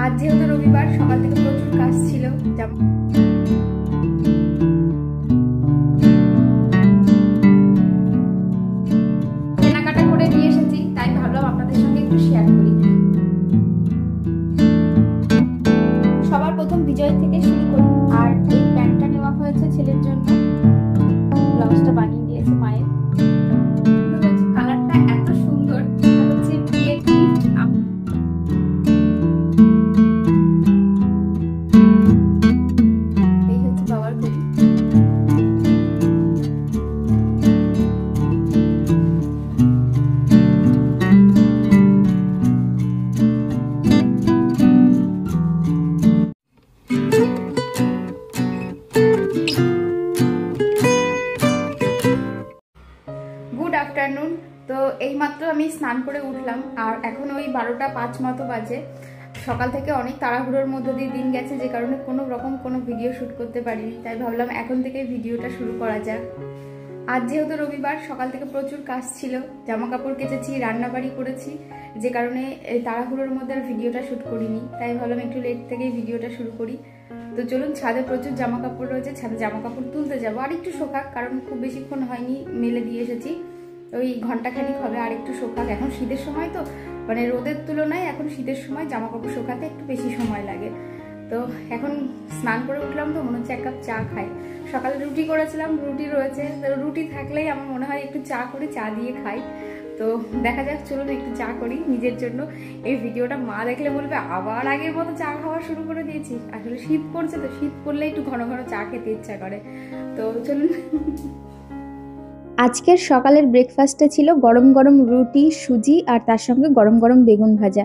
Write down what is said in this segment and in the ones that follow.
আজ যেহেতু রবিবার, সকাল থেকে প্রচুর কাজ ছিল। কেনাকাটা করে নিয়ে এসেছি, তাই ভাবলাম আপনাদের সঙ্গে একটু শেয়ার করি। সবার প্রথম বিজয় থেকে শুরু করি। আর এই প্যান্টটা নেওয়া হয়েছে ছেলের জন্য, ব্লাউজটা বানিয়ে দিয়েছে মায়ের। কালারটা এত সুন্দর, হচ্ছে বিয়ের গিফট। এই হচ্ছে বাবার ঘড়ি। Good afternoon. তো এইমাত্র আমি স্নান করে উঠলাম, আর এখন ওই 12টা 5 মতো বাজে। সকাল থেকে অনেক তাড়াহুড়োর মধ্যে দিয়ে দিন গেছে, যে কারণে কোনো রকম কোনো ভিডিও শ্যুট করতে পারিনি। তাই ভাবলাম এখন থেকে ভিডিওটা শুরু করা যাক। আজ যেহেতু রবিবার, সকাল থেকে প্রচুর কাজ ছিল। জামা কাপড় কেচেছি, রান্নাবাড়ি করেছি, যে কারণে তাড়াহুড়োর মধ্যে আর ভিডিওটা শ্যুট করিনি। তাই ভাবলাম একটু লেট থেকেই ভিডিওটা শুরু করি। তো চলুন, ছাদে প্রচুর জামা কাপড় রয়েছে, ছাদে জামা কাপড় তুলতে যাবো। আর একটু শোকাক, কারণ খুব বেশিক্ষণ হয়নি, মেলে দিয়ে এসেছি। ওই ঘন্টাখানিক হবে, আর একটু শোকাক। এখন শীতের সময় তো, মানে রোদের তুলনায় এখন শীতের সময় জামা কাপড় শোকাতে একটু বেশি সময় লাগে। তো এখন স্নান করে উঠলাম, তো মনে হচ্ছে এক কাপ চা খাই। সকালে রুটি করেছিলাম, রুটি রয়েছে, তো রুটি থাকলেই আমার মনে হয় একটু চা করে চা দিয়ে খাই। তো দেখা যাক, চলুন একটু চা করি নিজের জন্য। এই ভিডিওটা মা দেখলে বলবে আবার আগের মতো চা খাওয়া শুরু করে দিয়েছি। আসলে শীত পড়ছে, তো শীত পড়লে একটু ঘন ঘন চা খেতে ইচ্ছা করে। তো চলুন। আজকের সকালের ব্রেকফাস্টে ছিল গরম গরম রুটি, সুজি, আর তার সঙ্গে গরম গরম বেগুন ভাজা।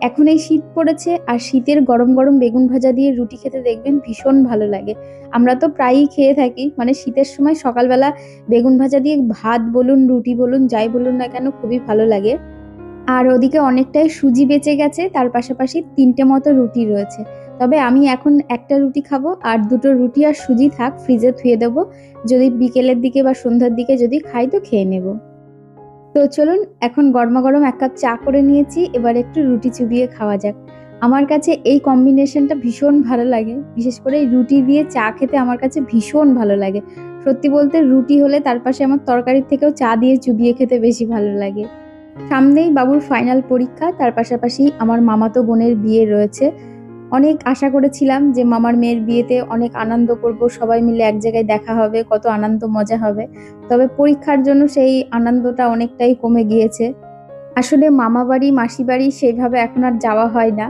এখন এই শীত পড়েছে, আর শীতের গরম গরম বেগুন ভাজা দিয়ে রুটি খেতে দেখবেন ভীষণ ভালো লাগে। আমরা তো প্রায়ই খেয়ে থাকি, মানে শীতের সময় সকালবেলা বেগুন ভাজা দিয়ে ভাত বলুন, রুটি বলুন, যাই বলুন না কেন, খুবই ভালো লাগে। আর ওদিকে অনেকটাই সুজি বেঁচে গেছে, তার পাশাপাশি 3টে মতো রুটি রয়েছে। তবে আমি এখন একটা রুটি খাবো, আর 2টো রুটি আর সুজি থাক, ফ্রিজে থুয়ে দেবো। যদি বিকেলের দিকে বা সন্ধ্যার দিকে যদি খাই তো খেয়ে নেব। তো চলুন, এখন গরমা গরম 1 কাপ চা করে নিয়েছি, এবার একটু রুটি চুবিয়ে খাওয়া যাক। আমার কাছে এই কম্বিনেশনটা ভীষণ ভালো লাগে, বিশেষ করে রুটি দিয়ে চা খেতে আমার কাছে ভীষণ ভালো লাগে। সত্যি বলতে, রুটি হলে তার পাশে আমার তরকারির থেকেও চা দিয়ে চুবিয়ে খেতে বেশি ভালো লাগে। সামনেই বাবুর ফাইনাল পরীক্ষা, তার পাশাপাশি আমার মামাতো বোনের বিয়ে রয়েছে। অনেক আশা করেছিলাম যে মামার মেয়ের বিয়েতে অনেক আনন্দ করব, সবাই মিলে এক জায়গায় দেখা হবে, কত আনন্দ মজা হবে। তবে পরীক্ষার জন্য সেই আনন্দটা অনেকটাই কমে গিয়েছে। আসলে মামা বাড়ি, মাসি বাড়ি সেইভাবে এখন আর যাওয়া হয় না।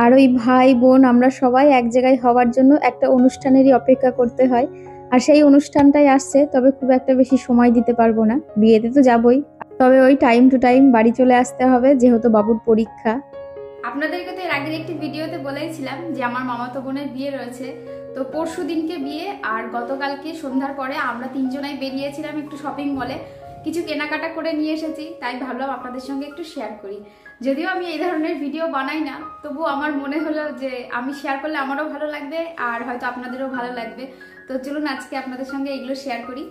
আর ওই ভাই বোন আমরা সবাই এক জায়গায় হওয়ার জন্য একটা অনুষ্ঠানেরই অপেক্ষা করতে হয়। আর সেই অনুষ্ঠানটাই আসছে, তবে খুব একটা বেশি সময় দিতে পারবো না। বিয়েতে তো যাবই, তবে ওই টাইম টু টাইম বাড়ি চলে আসতে হবে, যেহেতু বাবুর পরীক্ষা। আপনাদেরকে তো এর আগের একটি ভিডিওতে বলেছিলাম যে আমার মামাতো বোনের বিয়ে রয়েছে। তো পরশু দিনকে বিয়ে, আর গতকালকে সন্ধ্যার পরে আমরা 3জনাই বেরিয়েছিলাম একটু শপিং মলে। কিছু কেনাকাটা করে নিয়ে এসেছি, তাই ভাবলাম আপনাদের সঙ্গে একটু শেয়ার করি। যদিও আমি এই ধরনের ভিডিও বানাই না, তবু আমার মনে হলো যে আমি শেয়ার করলে আমারও ভালো লাগবে, আর হয়তো আপনাদেরও ভালো লাগবে। তো চলুন আজকে আপনাদের সঙ্গে এগুলো শেয়ার করি।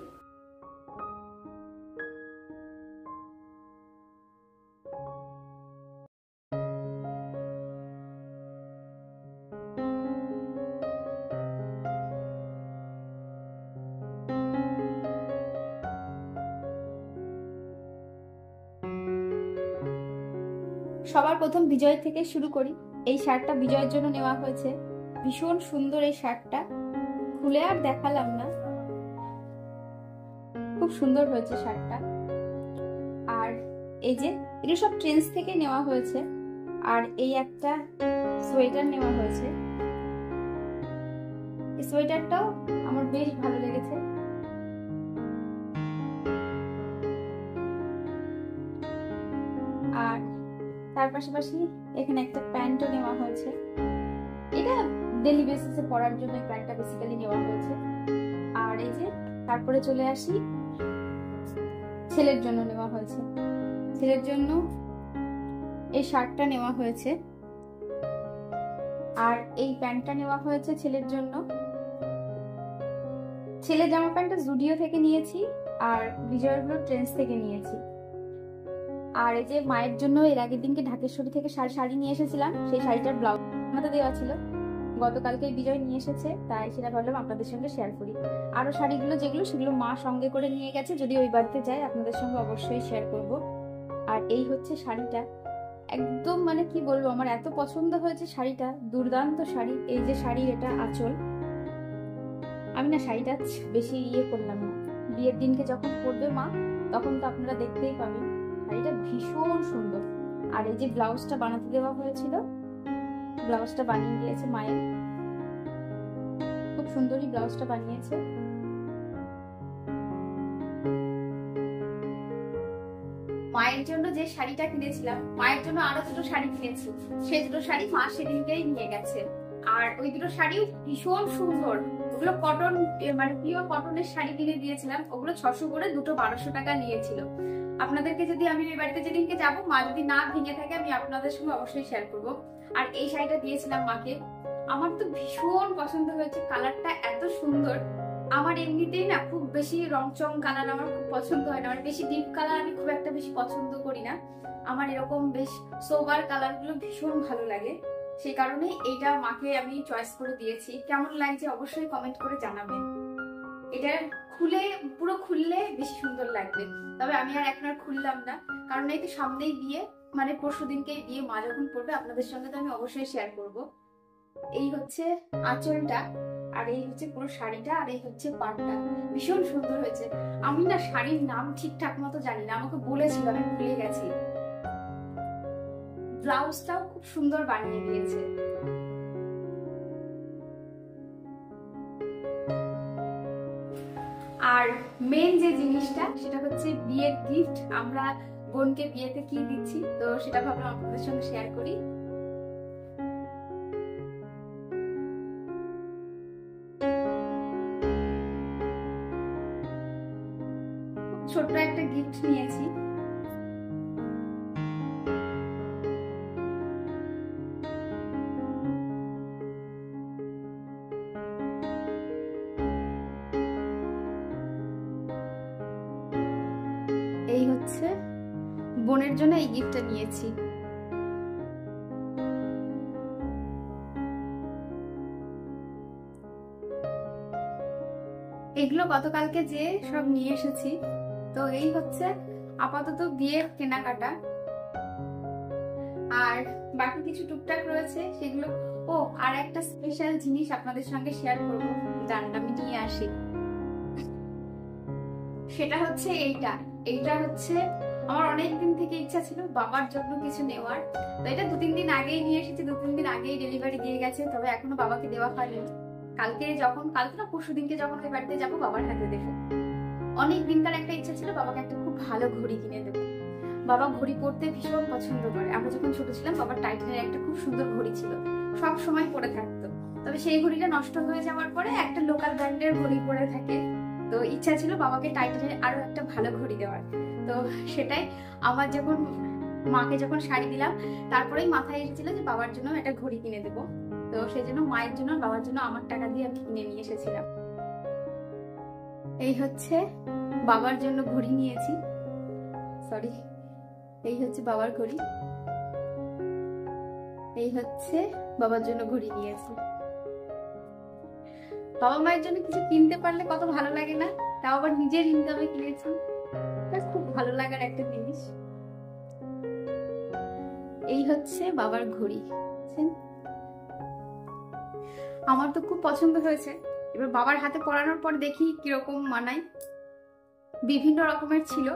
সবার প্রথম বিজয় থেকে শুরু করি। এই শার্টটা বিজয়ের জন্য নেওয়া হয়েছে, ভীষণ সুন্দর এই শার্টটা। খুলে আর দেখালাম না, খুব সুন্দর হয়েছে শার্টটা। আর এই যে এগুলো সব ট্রেন্ডস থেকে নেওয়া হয়েছে। আর এই একটা সোয়েটার নেওয়া হয়েছে, এই সোয়েটারটাও আমার বেশ ভালো লেগেছে। আর তার পাশাপাশি এখানে একটা প্যান্টও নেওয়া হয়েছে। এটা ডেলি বেসিসে পরার জন্য এই প্যান্টটা বেসিক্যালি নেওয়া হয়েছে। আর এই যে তারপরে চলে আসি, ছেলের জন্য নেওয়া হয়েছে। ছেলের জন্য এই শার্টটা নেওয়া হয়েছে, আর এই প্যান্টটা নেওয়া হয়েছে ছেলের জন্য। ছেলের জামা প্যান্টটা জুডিও থেকে নিয়েছি, আর বিজয়গুলো ট্রেন্ডস থেকে নিয়েছি। আর এই যে মায়ের জন্য এর আগের দিনকে ঢাকেশ্বরী থেকে শাড়ি নিয়ে এসেছিলাম, সেই শাড়িটার ব্লাউজ ঠাকুমাতে দেওয়া ছিল, গতকালকে বিজয় নিয়ে এসেছে, তাই সেটা ভাবলাম আপনাদের সঙ্গে শেয়ার করি। আরো শাড়িগুলো যেগুলো সেগুলো মা সঙ্গে করে নিয়ে গেছে, যদি ওই বাড়িতে যায় আপনাদের সঙ্গে অবশ্যই শেয়ার করব। আর এই হচ্ছে শাড়িটা, একদম মানে কি বলবো, আমার এত পছন্দ হয়েছে শাড়িটা, দুর্দান্ত শাড়ি। এই যে শাড়ি, এটা আঁচল। আমি না শাড়িটা বেশি করলাম না, বিয়ের দিনকে যখন পরবে মা তখন তো আপনারা দেখতেই পাবেন। শাড়িটা ভীষণ সুন্দর। আর এই যে ব্লাউজটা বানাতে দেওয়া হয়েছিল, ব্লাউজটা বানিয়ে দিয়েছে মায়ের, খুব সুন্দরই ব্লাউজটা বানিয়েছে। মায়ের জন্য যে শাড়িটা কিনেছিলাম, মায়ের জন্য আরো দুটো শাড়ি কিনেছি, সেই দুটো শাড়ি মা সেদিনকেই নিয়ে গেছে। আর ওই দুটো শাড়িও ভীষণ সুন্দর, ওগুলো কটন, মানে পিওর কটনের শাড়ি কিনে দিয়েছিলাম। ওগুলো 600 করে, দুটো 1200 টাকা নিয়েছিল। আপনাদেরকে যদি আমি ওই বাড়িতে যেদিনকে যাবো, মা যদি না ভেঙে থাকে আমি আপনাদের সঙ্গে অবশ্যই শেয়ার করবো। আর এই শাড়িটা দিয়েছিলাম মাকে, আমার তো ভীষণ পছন্দ হয়েছে, কালারটা এত সুন্দর। আমার এমনিতেই না খুব বেশি রংচং কালার আমার খুব পছন্দ হয় না, আমার বেশি ডিপ কালার আমি খুব একটা বেশি পছন্দ করি না। আমার এরকম বেশ সোবার কালার গুলো ভীষণ ভালো লাগে, সেই কারণে এইটা মাকে আমি চয়েস করে দিয়েছি। কেমন লাগছে অবশ্যই কমেন্ট করে জানাবেন। এটা খুলে, পুরো খুললে বেশি সুন্দর লাগবে, তবে আমি আর এখন আর খুললাম না, কারণ এই তো সামনেই বিয়ে, মানে পরশু দিনকেই বিয়ে, মা যখন পড়বে আপনাদের সঙ্গে তো আমি অবশ্যই শেয়ার করব। এই হচ্ছে আঁচলটা, আর এই হচ্ছে পুরো শাড়িটা, আর এই হচ্ছে পাড়টা, ভীষণ সুন্দর হয়েছে। আমি না শাড়ির নাম ঠিকঠাক মতো জানি না, আমাকে বলেছিল, আমি ভুলে গেছি। ব্লাউজটাও খুব সুন্দর বানিয়ে দিয়েছে। আর মেন যে জিনিসটা সেটা হচ্ছে বিয়ের গিফট, আমরা বোনকে বিয়েতে কি দিচ্ছি, তো সেটা ভাবলাম আপনাদের সঙ্গে শেয়ার করি। ছোট্ট একটা গিফট নিয়েছি, এই হচ্ছে বোনের জন্য এই গিফটটা নিয়েছি। এগুলো গতকালকে যে সব নিয়ে এসেছি। তো এই হচ্ছে আপাতত বিয়ের কেনাকাটা, আর বাকি কিছু টুকটাক রয়েছে সেগুলো। ও, আর একটা স্পেশাল জিনিস আপনাদের সঙ্গে শেয়ার করবো, দাঁড়ান আমি নিয়ে আসি। সেটা হচ্ছে এইটা হচ্ছে আমার অনেকদিন থেকে ইচ্ছা ছিল বাবার জন্য কিছু নেওয়ার। তো এটা 2-3 দিন আগেই নিয়ে এসেছি, 2-3 দিন আগেই ডেলিভারি দিয়ে গেছে, তবে এখনো বাবাকে দেওয়া হয়নি। কালকে না পরশু দিনকে যখন ওই বাড়িতে যাবো বাবার হাতে দেবো। অনেক দিনকার একটা ইচ্ছা ছিল বাবাকে একটা খুব ভালো ঘড়ি কিনে দেবো। বাবা ঘড়ি পরতে ভীষণ পছন্দ করে। আমরা যখন ছোট ছিলাম বাবার টাইটানের একটা খুব সুন্দর ঘড়ি ছিল, সব সময় পরে থাকতো। তবে সেই ঘড়িটা নষ্ট হয়ে যাওয়ার পরে একটা লোকাল ব্র্যান্ডের ঘড়ি পরে থাকে। তো ইচ্ছা ছিল বাবাকে টাইটানের আরো একটা ভালো ঘড়ি দেওয়ার। তো সেটাই আমার যখন মাকে যখন শাড়ি দিলাম, তারপরেই মাথায় এসেছিল যে বাবার জন্য একটা ঘড়ি কিনে দেবো। তো সেই জন্য মায়ের জন্য বাবার জন্য আমার টাকা দিয়ে আমি কিনে নিয়ে এসেছিলাম। এই হচ্ছে বাবার জন্য ঘড়ি নিয়েছি, সরি, এই হচ্ছে বাবার ঘড়ি, এই হচ্ছে বাবার জন্য ঘড়ি নিয়েছি। বাবা মায়ের জন্য কিছু কিনতে পারলে কত ভালো লাগে না, তাও আবার নিজের ইনকামে কিনেছি, খুব ভালো লাগার একটা জিনিস। এই হচ্ছে বাবার ঘড়ি, আমার তো খুব পছন্দ হয়েছে। এবার বাবার হাতে পরানোর পর দেখি কিরকম মানায়। বিভিন্ন রকমের ছিল,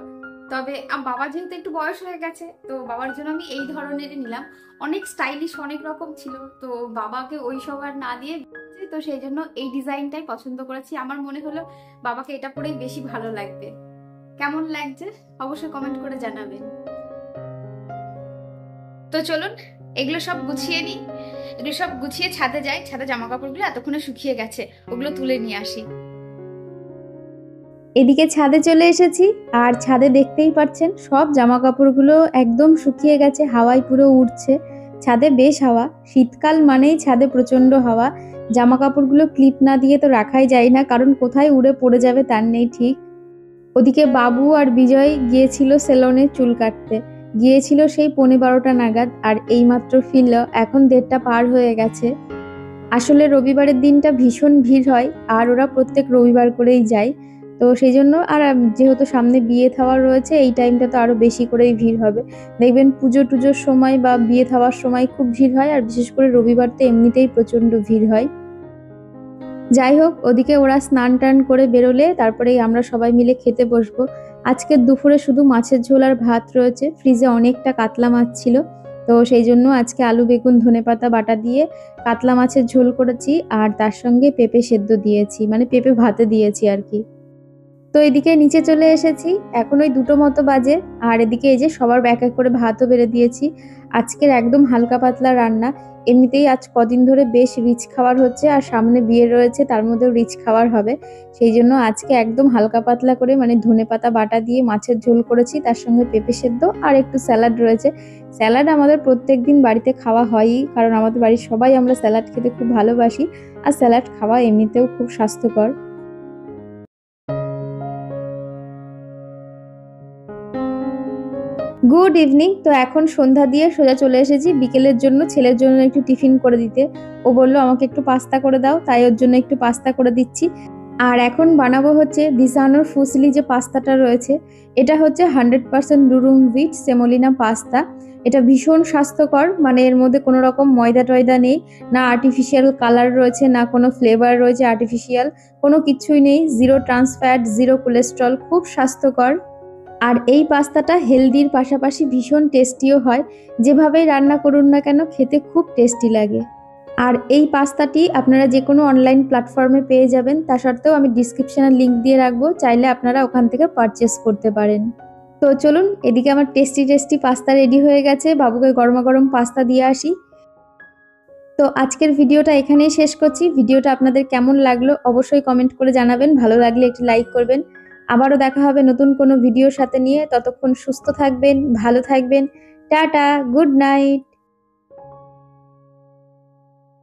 তবে বাবা যেহেতু একটু বয়স হয়ে গেছে, তো বাবার জন্য আমি এই ধরনেরই নিলাম। অনেক স্টাইলিশ অনেক রকম ছিল, তো বাবাকে ওই সব আর না দিয়ে, তো সেই জন্য এই ডিজাইনটাই পছন্দ করেছি। আমার মনে হলো বাবাকে এটা পরেই বেশি ভালো লাগবে। কেমন লাগছে অবশ্যই কমেন্ট করে জানাবেন। তো চলুন এগুলো সব গুছিয়ে নিই, এগুলো সব গুছিয়ে ছাদে যাই। ছাদে জামা কাপড়গুলো এতক্ষণে শুকিয়ে গেছে, ওগুলো তুলে নিয়ে আসি। এদিকে ছাদে চলে এসেছি, আর ছাদে দেখতেই পাচ্ছেন সব জামা কাপড়গুলো একদম শুকিয়ে গেছে, হাওয়ায় পুরো উঠছে। ছাদে বেশ হাওয়া, শীতকাল মানেই ছাদে প্রচন্ড হাওয়া। জামা কাপড়গুলো ক্লিপ না দিয়ে তো রাখাই যায় না, কারণ কোথায় উড়ে পড়ে যাবে তার নেই ঠিক। ওদিকে বাবু আর বিজয় গিয়েছিল সেলুনে চুল কাটতে। গিয়েছিল সেই 11:15 নাগাদ, আর এইমাত্র ফিরল, এখন 1:30 পার হয়ে গেছে। আসলে রবিবারের দিনটা ভীষণ ভিড় হয়, আর ওরা প্রত্যেক রবিবার করেই যায়। তো সেই জন্য, আর যেহেতু সামনে বিয়ে থাওয়া রয়েছে, এই টাইমটা তো আরো বেশি করেই ভিড় হবে। দেখবেন পুজো টুজোর সময় বা বিয়ে থাওয়ার সময় খুব ভিড় হয়, আর বিশেষ করে রবিবার তো এমনিতেই প্রচন্ড ভিড় হয়। যাই হোক, ওদিকে ওরা স্নান টান করে বেরোলে তারপরেই আমরা সবাই মিলে খেতে বসবো। আজকের দুপুরে শুধু মাছের ঝোল আর ভাত রয়েছে, ফ্রিজে অনেকটা কাতলা মাছ ছিল। তো সেই জন্য আজকে আলু বেগুন ধনেপাতা বাটা দিয়ে কাতলা মাছের ঝোল করেছি, আর তার সঙ্গে পেঁপে সেদ্ধ দিয়েছি, মানে পেঁপে ভাতে দিয়েছি আর কি। তো এদিকে নিচে চলে এসেছি, এখন ওই 2টো মতো বাজে, আর এদিকে এই যে সবার এক এক করে ভাতও বেড়ে দিয়েছি। আজকের একদম হালকা পাতলা রান্না। এমনিতেই আজ কদিন ধরে বেশ রিচ খাবার হচ্ছে, আর সামনে বিয়ে রয়েছে, তার মধ্যেও রিচ খাবার হবে। সেই জন্য আজকে একদম হালকা পাতলা করে, মানে ধনেপাতা বাটা দিয়ে মাছের ঝোল করেছি, তার সঙ্গে পেঁপে সেদ্ধ আর একটু স্যালাড রয়েছে। স্যালাড আমাদের প্রত্যেকদিন বাড়িতে খাওয়া হয়ই, কারণ আমাদের বাড়ির সবাই আমরা স্যালাড খেতে খুব ভালোবাসি, আর স্যালাড খাওয়া এমনিতেও খুব স্বাস্থ্যকর। Good evening. তো এখন সন্ধ্যা দিয়ে সোজা চলে এসেছি বিকেলের জন্য ছেলের জন্য একটু টিফিন করে দিতে। ও বললো আমাকে একটু পাস্তা করে দাও, তাই ওর জন্য একটু পাস্তা করে দিচ্ছি। আর এখন বানাবো হচ্ছে দিসানোর ফুসলি যে পাস্তাটা রয়েছে, এটা হচ্ছে 100% ডুরুম হুইট সেমোলিনা পাস্তা। এটা ভীষণ স্বাস্থ্যকর, মানে এর মধ্যে কোনো রকম ময়দা টয়দা নেই, না আর্টিফিশিয়াল কালার রয়েছে, না কোনো ফ্লেভার রয়েছে আর্টিফিশিয়াল, কোনো কিছুই নেই, zero trans fat, zero cholesterol, খুব স্বাস্থ্যকর। আর এই পাস্তাটা হেলদির পাশাপাশি ভীষণ টেস্টিও হয়, যেভাবেই রান্না করুন না কেন খেতে খুব টেস্টি লাগে। আর এই পাস্তাটি আপনারা যে কোনো অনলাইন প্ল্যাটফর্মে পেয়ে যাবেন, তা সত্ত্বেও আমি ডিসক্রিপশনে লিঙ্ক দিয়ে রাখবো, চাইলে আপনারা ওখান থেকে পারচেস করতে পারেন। তো চলুন, এদিকে আমার টেস্টি পাস্তা রেডি হয়ে গেছে, বাবুকে গরমা গরম পাস্তা দিয়ে আসি। তো আজকের ভিডিওটা এখানেই শেষ করছি। ভিডিওটা আপনাদের কেমন লাগলো অবশ্যই কমেন্ট করে জানাবেন, ভালো লাগলে একটি লাইক করবেন। আবারও দেখা হবে নতুন কোনো ভিডিওর সাথে নিয়ে, ততক্ষণ সুস্থ থাকবেন, ভালো থাকবেন। Tata, good night.